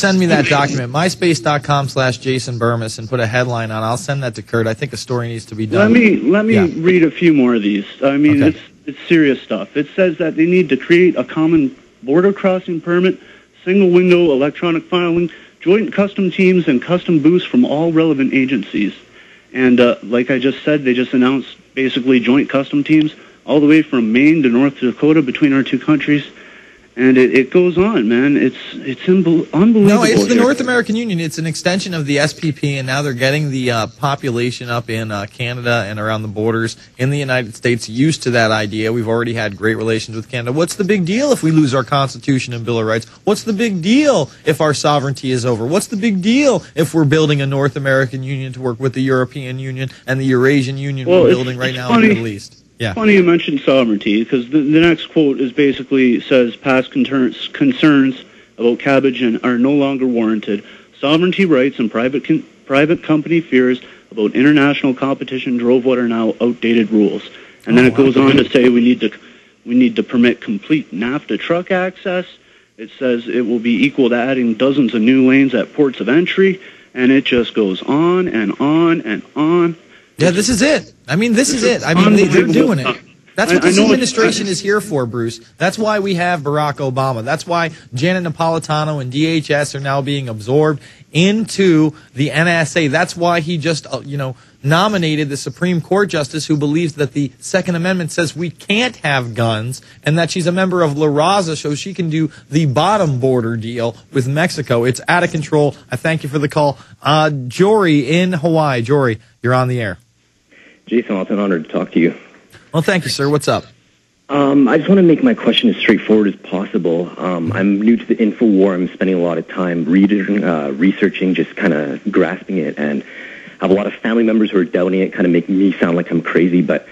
Send me that document, myspace.com/Jason Bermas, and put a headline on. I'll send that to Kurt. I think a story needs to be done. Let me read a few more of these. I mean, okay. It's serious stuff. It says that they need to create a common border crossing permit, single window electronic filing, joint custom teams, and custom booths from all relevant agencies. And like I just said, they just announced basically joint custom teams all the way from Maine to North Dakota between our two countries. And it goes on, man. It's unbelievable. No, it's the North American Union. It's an extension of the SPP, and now they're getting the population up in Canada and around the borders in the United States used to that idea. We've already had great relations with Canada. What's the big deal if we lose our Constitution and Bill of Rights? What's the big deal if our sovereignty is over? What's the big deal if we're building a North American Union to work with the European Union and the Eurasian Union we're building right now in the Middle East? Yeah. Funny you mentioned sovereignty, because the next quote is basically says past concerns about cabbage are no longer warranted. Sovereignty rights and private company fears about international competition drove what are now outdated rules. And then it goes on to say we need to permit complete NAFTA truck access. It says it will be equal to adding dozens of new lanes at ports of entry, and it just goes on and on and on. Yeah, this is it. I mean, this is it. I mean, they're doing it. That's what this administration is here for, Bruce. That's why we have Barack Obama. That's why Janet Napolitano and DHS are now being absorbed into the NSA. That's why he just, nominated the Supreme Court justice who believes that the Second Amendment says we can't have guns, and that she's a member of La Raza, so she can do the bottom border deal with Mexico. It's out of control. I thank you for the call. Jory in Hawaii. Jory, you're on the air. Jason, it's an honor to talk to you. Well, thank you, sir. What's up? I just want to make my question as straightforward as possible. I'm new to the Infowar. I'm spending a lot of time reading, researching, just kind of grasping it, and I have a lot of family members who are doubting it, kind of making me sound like I'm crazy. But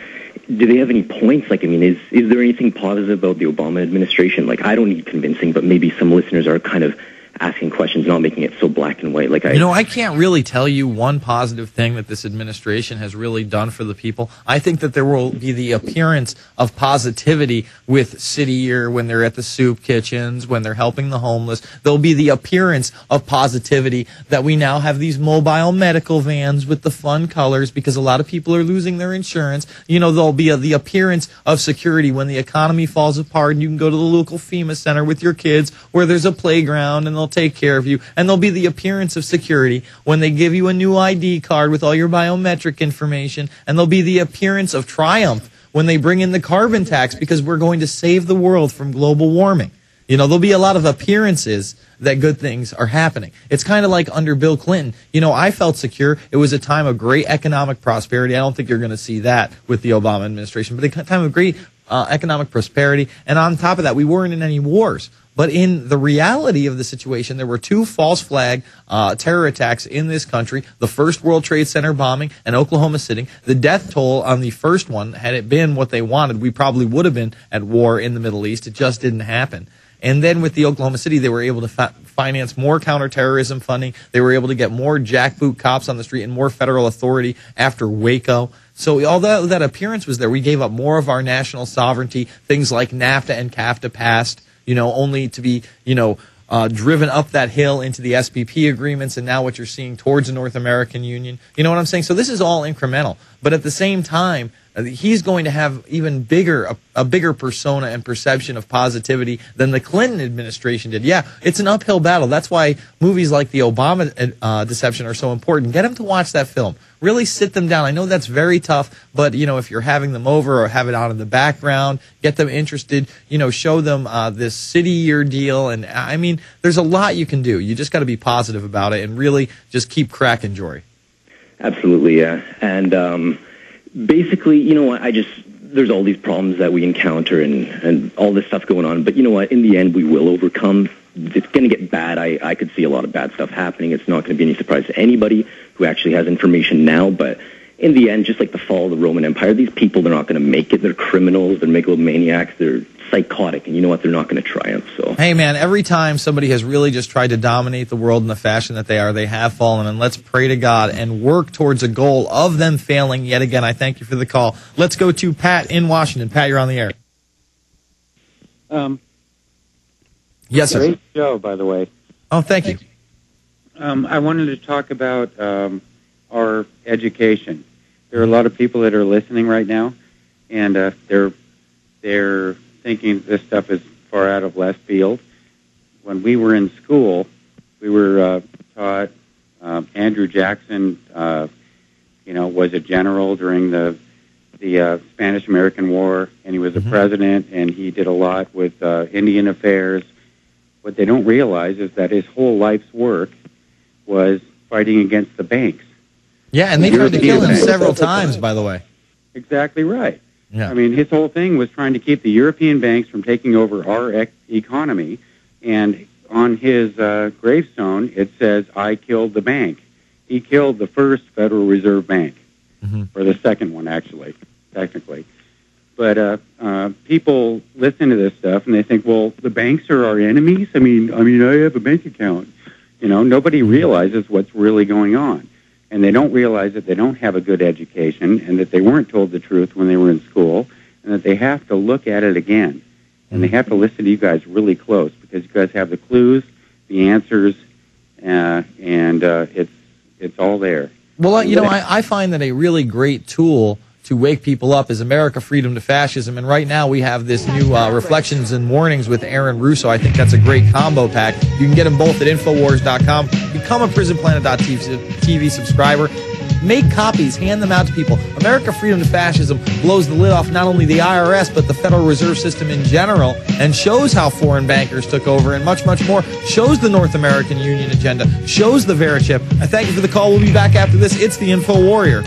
do they have any points? Like, I mean, is there anything positive about the Obama administration? Like, I don't need convincing, but maybe some listeners are kind of asking questions, not making it so black and white. Like I can't really tell you one positive thing that this administration has really done for the people. I think that there will be the appearance of positivity with City Year when they're at the soup kitchens, when they're helping the homeless. There'll be the appearance of positivity that we now have these mobile medical vans with the fun colors because a lot of people are losing their insurance. There'll be the appearance of security when the economy falls apart and you can go to the local FEMA center with your kids where there's a playground and they'll take care of you. And there'll be the appearance of security when they give you a new ID card with all your biometric information. And there'll be the appearance of triumph when they bring in the carbon tax because we're going to save the world from global warming. There'll be a lot of appearances that good things are happening. It's kind of like under Bill Clinton. I felt secure. It was a time of great economic prosperity. I don't think you're going to see that with the Obama administration, but a time of great economic prosperity. And on top of that, we weren't in any wars. But in the reality of the situation, there were two false flag terror attacks in this country, the first World Trade Center bombing and Oklahoma City. The death toll on the first one, had it been what they wanted, we probably would have been at war in the Middle East. It just didn't happen. And then with the Oklahoma City, they were able to finance more counterterrorism funding. They were able to get more jackboot cops on the street and more federal authority after Waco. So although that appearance was there, we gave up more of our national sovereignty. Things like NAFTA and CAFTA passed, only to be, driven up that hill into the SPP agreements, and now what you're seeing towards the North American Union. You know what I'm saying? So this is all incremental. But at the same time, he's going to have even a bigger persona and perception of positivity than the Clinton administration did. Yeah, it's an uphill battle. That's why movies like the Obama deception are so important. Get them to watch that film. Really sit them down. I know that's very tough, but, if you're having them over or have it on in the background, get them interested, show them this City Year deal. And, I mean, there's a lot you can do. You just got to be positive about it and really just keep cracking, Jory. Absolutely, yeah. And basically, there's all these problems that we encounter and all this stuff going on. But you know what? In the end, we will overcome. It's going to get bad. I could see a lot of bad stuff happening. It's not going to be any surprise to anybody who actually has information now. But in the end, just like the fall of the Roman Empire, these people, they're not going to make it. They're criminals. They're megalomaniacs. They're psychotic. And you know what? They're not going to triumph. So, hey, man, every time somebody has really just tried to dominate the world in the fashion that they are, they have fallen. And let's pray to God and work towards a goal of them failing. Yet again, I thank you for the call. Let's go to Pat in Washington. Pat, you're on the air. Yes, sir. Great show, by the way. Oh, thank you. I wanted to talk about our education. There are a lot of people that are listening right now, and they're thinking this stuff is far out of left field. When we were in school, we were taught Andrew Jackson, was a general during the Spanish-American War, and he was a president, and he did a lot with Indian affairs. What they don't realize is that his whole life's work was fighting against the banks. Yeah, and they tried to kill him several times, by the way. Exactly right. Yeah. I mean, his whole thing was trying to keep the European banks from taking over our economy, and on his gravestone, it says, "I killed the bank." He killed the first Federal Reserve Bank, or the second one, actually, technically. But people listen to this stuff, and they think, well, the banks are our enemies? I mean, I have a bank account. Nobody realizes what's really going on. And they don't realize that they don't have a good education and that they weren't told the truth when they were in school and that they have to look at it again. And they have to listen to you guys really close because you guys have the clues, the answers, and it's all there. Well, I find that a really great tool to wake people up is America Freedom to Fascism. And right now we have this new Reflections and Warnings with Aaron Russo. I think that's a great combo pack. You can get them both at Infowars.com. Become a PrisonPlanet.tv subscriber. Make copies. Hand them out to people. America Freedom to Fascism blows the lid off not only the IRS, but the Federal Reserve System in general, and shows how foreign bankers took over and much, much more. Shows the North American Union agenda. Shows the Verichip. I thank you for the call. We'll be back after this. It's the Info Warrior.